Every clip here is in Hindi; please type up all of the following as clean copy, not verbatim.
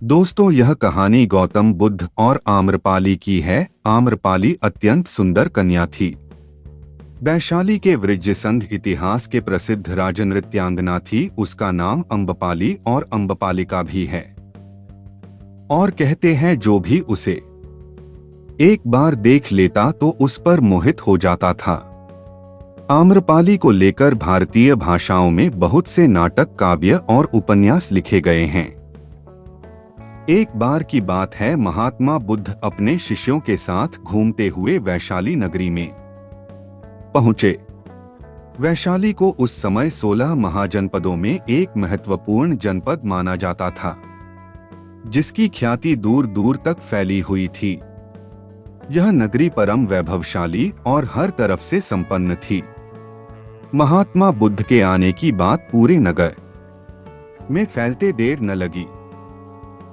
दोस्तों, यह कहानी गौतम बुद्ध और आम्रपाली की है। आम्रपाली अत्यंत सुंदर कन्या थी। वैशाली के वृज्यसंघ इतिहास के प्रसिद्ध राजनृत्यांगना थी। उसका नाम अम्बपाली और अम्बपालिका भी है। और कहते हैं जो भी उसे एक बार देख लेता तो उस पर मोहित हो जाता था। आम्रपाली को लेकर भारतीय भाषाओं में बहुत से नाटक, काव्य और उपन्यास लिखे गए हैं। एक बार की बात है, महात्मा बुद्ध अपने शिष्यों के साथ घूमते हुए वैशाली नगरी में पहुंचे। वैशाली को उस समय 16 महाजनपदों में एक महत्वपूर्ण जनपद माना जाता था, जिसकी ख्याति दूर दूर तक फैली हुई थी। यह नगरी परम वैभवशाली और हर तरफ से संपन्न थी। महात्मा बुद्ध के आने की बात पूरे नगर में फैलते देर न लगी।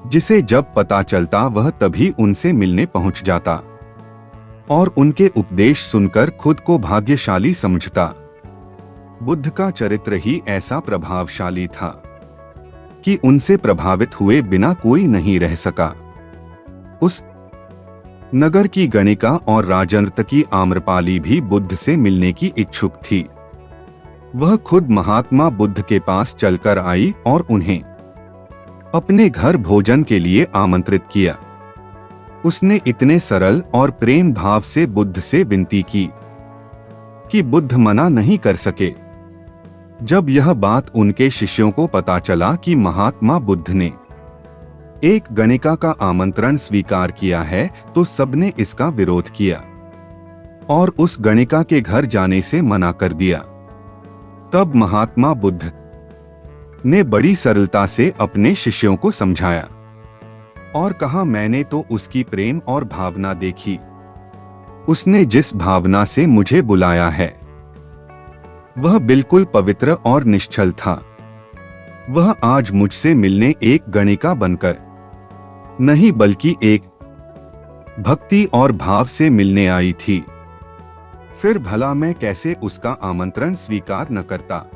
जिसे जब पता चलता वह तभी उनसे मिलने पहुंच जाता और उनके उपदेश सुनकर खुद को भाग्यशाली समझता। बुद्ध का चरित्र ही ऐसा प्रभावशाली था कि उनसे प्रभावित हुए बिना कोई नहीं रह सका। उस नगर की गणिका और राजनर्तकी आम्रपाली भी बुद्ध से मिलने की इच्छुक थी। वह खुद महात्मा बुद्ध के पास चलकर आई और उन्हें अपने घर भोजन के लिए आमंत्रित किया। उसने इतने सरल और प्रेम भाव से बुद्ध से विनती की कि बुद्ध मना नहीं कर सके। जब यह बात उनके शिष्यों को पता चला कि महात्मा बुद्ध ने एक गणिका का आमंत्रण स्वीकार किया है, तो सबने इसका विरोध किया और उस गणिका के घर जाने से मना कर दिया। तब महात्मा बुद्ध ने बड़ी सरलता से अपने शिष्यों को समझाया और कहा, मैंने तो उसकी प्रेम और भावना देखी। उसने जिस भावना से मुझे बुलाया है वह बिल्कुल पवित्र और निश्चल था। वह आज मुझसे मिलने एक गणिका बनकर नहीं बल्कि एक भक्ति और भाव से मिलने आई थी। फिर भला मैं कैसे उसका आमंत्रण स्वीकार न करता,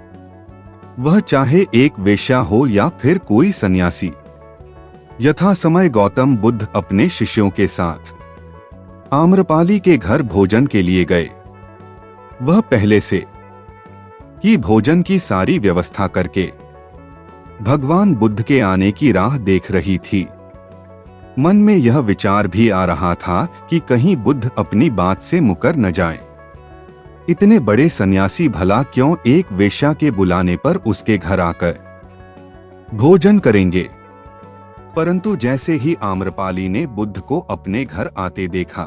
वह चाहे एक वेश्या हो या फिर कोई सन्यासी। यथा समय गौतम बुद्ध अपने शिष्यों के साथ आम्रपाली के घर भोजन के लिए गए। वह पहले से ही भोजन की सारी व्यवस्था करके भगवान बुद्ध के आने की राह देख रही थी। मन में यह विचार भी आ रहा था कि कहीं बुद्ध अपनी बात से मुकर न जाए। इतने बड़े सन्यासी भला क्यों एक वेश्या के बुलाने पर उसके घर आकर भोजन करेंगे। परंतु जैसे ही आम्रपाली ने बुद्ध को अपने घर आते देखा,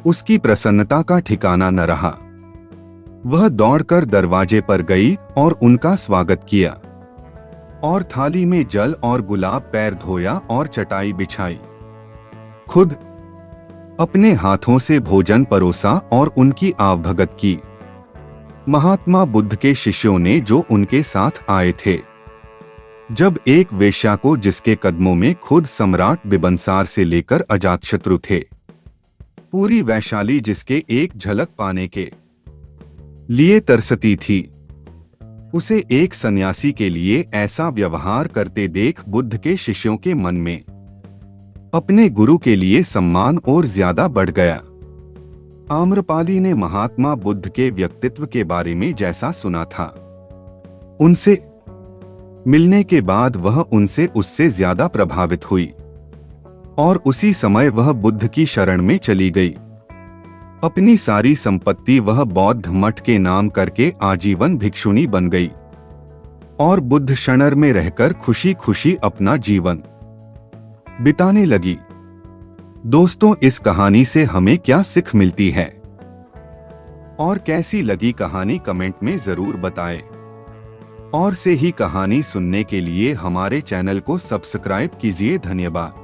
उसकी प्रसन्नता का ठिकाना न रहा। वह दौड़कर दरवाजे पर गई और उनका स्वागत किया और थाली में जल और गुलाब पैर धोया और चटाई बिछाई। खुद अपने हाथों से भोजन परोसा और उनकी आवभगत की। महात्मा बुद्ध के शिष्यों ने जो उनके साथ आए थे, जब एक वेश्या को जिसके कदमों में खुद सम्राट बिंबिसार से लेकर अजातशत्रु थे, पूरी वैशाली जिसके एक झलक पाने के लिए तरसती थी, उसे एक सन्यासी के लिए ऐसा व्यवहार करते देख बुद्ध के शिष्यों के मन में अपने गुरु के लिए सम्मान और ज्यादा बढ़ गया। आम्रपाली ने महात्मा बुद्ध के व्यक्तित्व के बारे में जैसा सुना था, उनसे मिलने के बाद वह उससे ज्यादा प्रभावित हुई और उसी समय वह बुद्ध की शरण में चली गई। अपनी सारी संपत्ति वह बौद्ध मठ के नाम करके आजीवन भिक्षुणी बन गई और बुद्ध शरण में रहकर खुशी खुशी अपना जीवन बिताने लगी। दोस्तों, इस कहानी से हमें क्या सीख मिलती है और कैसी लगी कहानी कमेंट में जरूर बताएं। और से ही कहानी सुनने के लिए हमारे चैनल को सब्सक्राइब कीजिए। धन्यवाद।